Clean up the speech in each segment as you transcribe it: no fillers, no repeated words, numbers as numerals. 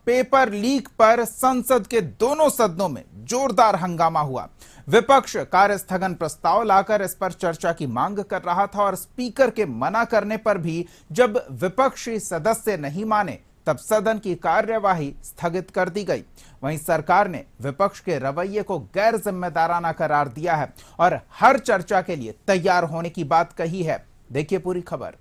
Paper leak पर संसद के दोनों सदनों में जोरदार हंगामा हुआ। विपक्ष कार्य स्थगन प्रस्ताव लाकर इस पर चर्चा की मांग कर रहा था और स्पीकर के मना करने पर भी जब विपक्षी सदस्य नहीं माने तब सदन की कार्यवाही स्थगित कर दी गई। वहीं सरकार ने विपक्ष के रवैये को गैर जिम्मेदाराना करार दिया है और हर चर्चा के लिए तैयार होने की बात कही है। देखिए पूरी खबर।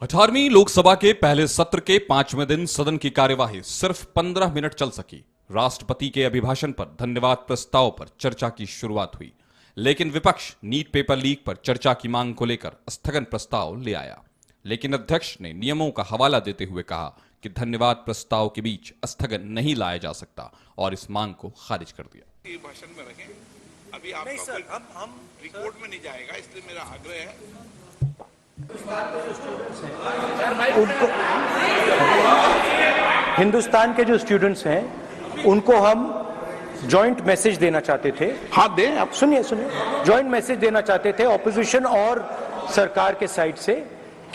18वीं लोकसभा के पहले सत्र के 5वें दिन सदन की कार्यवाही सिर्फ 15 मिनट चल सकी। राष्ट्रपति के अभिभाषण पर धन्यवाद प्रस्ताव पर चर्चा की शुरुआत हुई, लेकिन विपक्ष नीट पेपर लीक पर चर्चा की मांग को लेकर स्थगन प्रस्ताव ले आया। लेकिन अध्यक्ष ने नियमों का हवाला देते हुए कहा कि धन्यवाद प्रस्ताव के बीच स्थगन नहीं लाया जा सकता और इस मांग को खारिज कर दिया। भाषण में रखें, अभी आपका नहीं सर, हम रिपोर्ट में नहीं जाएगा, इसलिए मेरा आग्रह है उनको, हिंदुस्तान के जो स्टूडेंट्स हैं उनको हम जॉइंट मैसेज देना चाहते थे। हाँ दें, आप सुनिए जॉइंट मैसेज देना चाहते थे ऑपोजिशन और सरकार के साइड से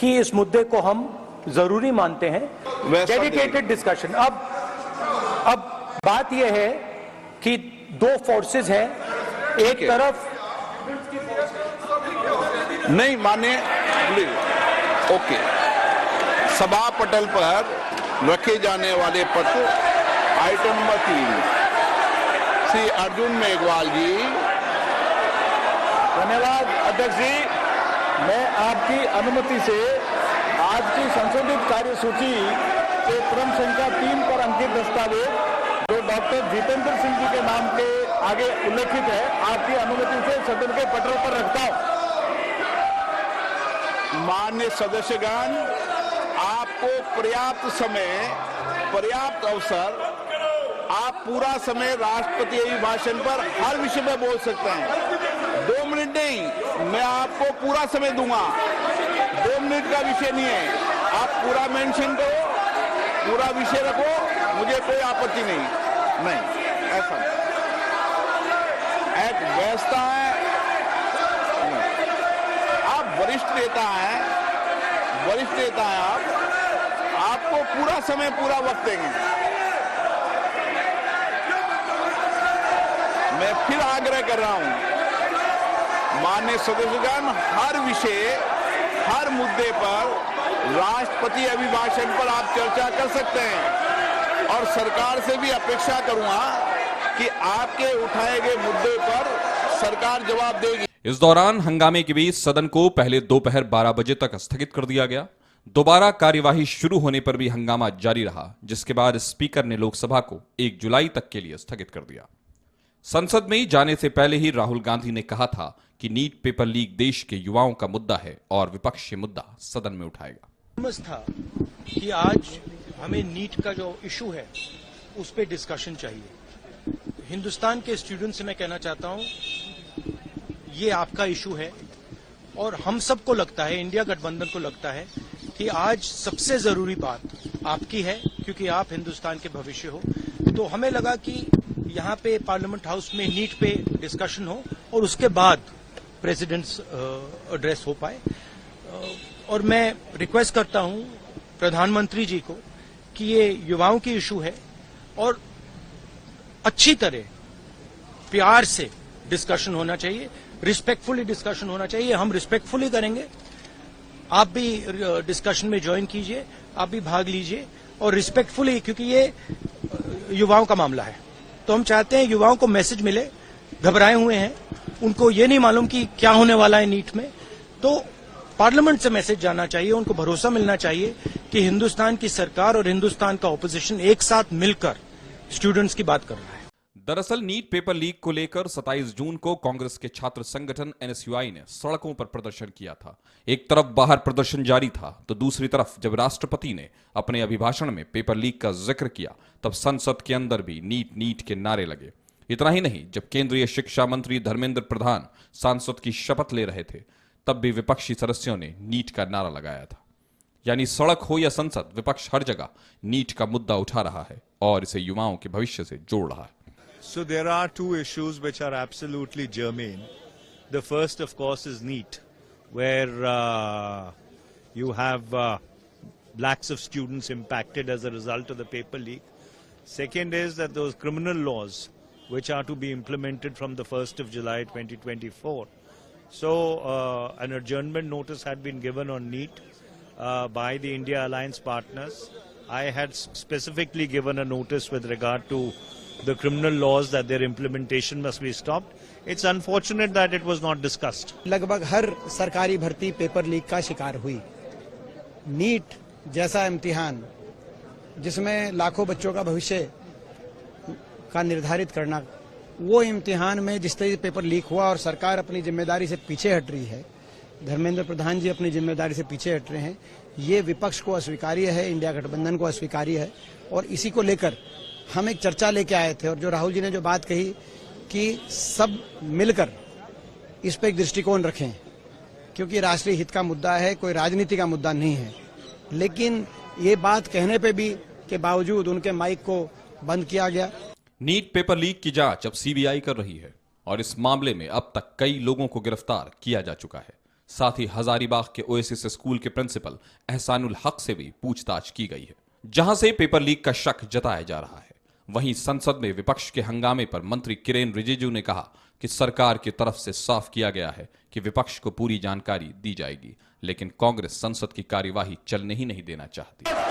कि इस मुद्दे को हम जरूरी मानते हैं, डेडिकेटेड डिस्कशन। अब बात यह है कि दो फोर्सेस हैं, एक तरफ नहीं माने ओके, सभा पटल पर रखे जाने वाले पत्र आइटम नंबर 3 श्री अर्जुन मेघवाल जी। धन्यवाद अध्यक्ष जी। मैं आपकी अनुमति से आज की संशोधित कार्यसूची के क्रम संख्या 3 पर अंकित दस्तावेज जो डॉक्टर जितेंद्र सिंह जी के नाम के आगे उल्लेखित है, आपकी अनुमति से सदन के पटल पर रखता हूं। मान्य सदस्यगण, आपको पर्याप्त समय, पर्याप्त अवसर, आप पूरा समय राष्ट्रपति अभिभाषण पर हर विषय में बोल सकते हैं। 2 मिनट नहीं, मैं आपको पूरा समय दूंगा। 2 मिनट का विषय नहीं है, आप पूरा मेंशन करो, पूरा विषय रखो, मुझे कोई आपत्ति नहीं, ऐसा एक व्यवस्था है। आप वरिष्ठ नेता हैं आप, आपको पूरा समय, पूरा वक्त देंगे। मैं फिर आग्रह कर रहा हूं, माननीय सदस्यगण, हर विषय, हर मुद्दे पर राष्ट्रपति अभिभाषण पर आप चर्चा कर सकते हैं और सरकार से भी अपेक्षा करूंगा कि आपके उठाए गए मुद्दे पर सरकार जवाब देगी। इस दौरान हंगामे के बीच सदन को पहले दोपहर 12 बजे तक स्थगित कर दिया गया। दोबारा कार्यवाही शुरू होने पर भी हंगामा जारी रहा, जिसके बाद स्पीकर ने लोकसभा को 1 जुलाई तक के लिए स्थगित कर दिया। संसद में जाने से पहले ही राहुल गांधी ने कहा था कि नीट पेपर लीक देश के युवाओं का मुद्दा है और विपक्ष ये मुद्दा सदन में उठाएगा। समझ था कि आज हमें नीट का जो इशू है उस पर डिस्कशन चाहिए। हिंदुस्तान के स्टूडेंट से मैं कहना चाहता हूं, ये आपका इशू है और हम सबको लगता है, इंडिया गठबंधन को लगता है कि आज सबसे जरूरी बात आपकी है, क्योंकि आप हिंदुस्तान के भविष्य हो। तो हमें लगा कि यहाँ पे पार्लियामेंट हाउस में नीट पे डिस्कशन हो और उसके बाद प्रेसिडेंट्स एड्रेस हो पाए। और मैं रिक्वेस्ट करता हूं प्रधानमंत्री जी को कि ये युवाओं की इशू है और अच्छी तरह प्यार से डिस्कशन होना चाहिए, रिस्पेक्टफुली डिस्कशन होना चाहिए। हम रिस्पेक्टफुली करेंगे, आप भी डिस्कशन में ज्वाइन कीजिए, आप भी भाग लीजिए और रिस्पेक्टफुली, क्योंकि ये युवाओं का मामला है। तो हम चाहते हैं युवाओं को मैसेज मिले, घबराए हुए हैं, उनको ये नहीं मालूम कि क्या होने वाला है नीट में, तो पार्लियामेंट से मैसेज जाना चाहिए, उनको भरोसा मिलना चाहिए कि हिंदुस्तान की सरकार और हिंदुस्तान का ऑपोजिशन एक साथ मिलकर स्टूडेंट्स की बात कर रहा है। दरअसल नीट पेपर लीक को लेकर 27 जून को कांग्रेस के छात्र संगठन एनएसयूआई ने सड़कों पर प्रदर्शन किया था। एक तरफ बाहर प्रदर्शन जारी था तो दूसरी तरफ जब राष्ट्रपति ने अपने अभिभाषण में पेपर लीक का जिक्र किया तब संसद के अंदर भी नीट नीट के नारे लगे। इतना ही नहीं, जब केंद्रीय शिक्षा मंत्री धर्मेंद्र प्रधान सांसद की शपथ ले रहे थे तब भी विपक्षी सदस्यों ने नीट का नारा लगाया था। यानी सड़क हो या संसद, विपक्ष हर जगह नीट का मुद्दा उठा रहा है और इसे युवाओं के भविष्य से जोड़ रहा है। So there are two issues which are absolutely germane. The first, of course, is NEET, where you have lakhs of students impacted as a result of the paper leak. Second is that those criminal laws which are to be implemented from the 1st of July 2024. So an adjournment notice had been given on NEET by the India Alliance partners. I had specifically given a notice with regard to the criminal laws that their implementation must be stopped. It's unfortunate that it was not discussed. लगभग हर सरकारी भर्ती paper leak का शिकार हुई। NEET जैसा इम्तिहान जिसमें लाखों बच्चों का भविष्य का निर्धारित करना, वो इम्तिहान में जिस तरह से पेपर लीक हुआ और सरकार अपनी जिम्मेदारी से पीछे हट रही है, धर्मेंद्र प्रधान जी अपनी जिम्मेदारी से पीछे हट रहे हैं, ये विपक्ष को अस्वीकार्य है, इंडिया गठबंधन को अस्वीकार्य है। और इसी को लेकर हम एक चर्चा लेके आए थे और जो राहुल जी ने जो बात कही कि सब मिलकर इस पर एक दृष्टिकोण रखें, क्योंकि राष्ट्रीय हित का मुद्दा है, कोई राजनीति का मुद्दा नहीं है। लेकिन ये बात कहने पे भी के बावजूद उनके माइक को बंद किया गया। नीट पेपर लीक की जांच अब सीबीआई कर रही है और इस मामले में अब तक कई लोगों को गिरफ्तार किया जा चुका है। साथ ही हजारीबाग के ओएसिस स्कूल के प्रिंसिपल एहसानुल हक से भी पूछताछ की गई है, जहां से पेपर लीक का शक जताया जा रहा है। वहीं संसद में विपक्ष के हंगामे पर मंत्री किरेन रिजिजू ने कहा कि सरकार की तरफ से साफ किया गया है कि विपक्ष को पूरी जानकारी दी जाएगी, लेकिन कांग्रेस संसद की कार्यवाही चलने ही नहीं देना चाहती।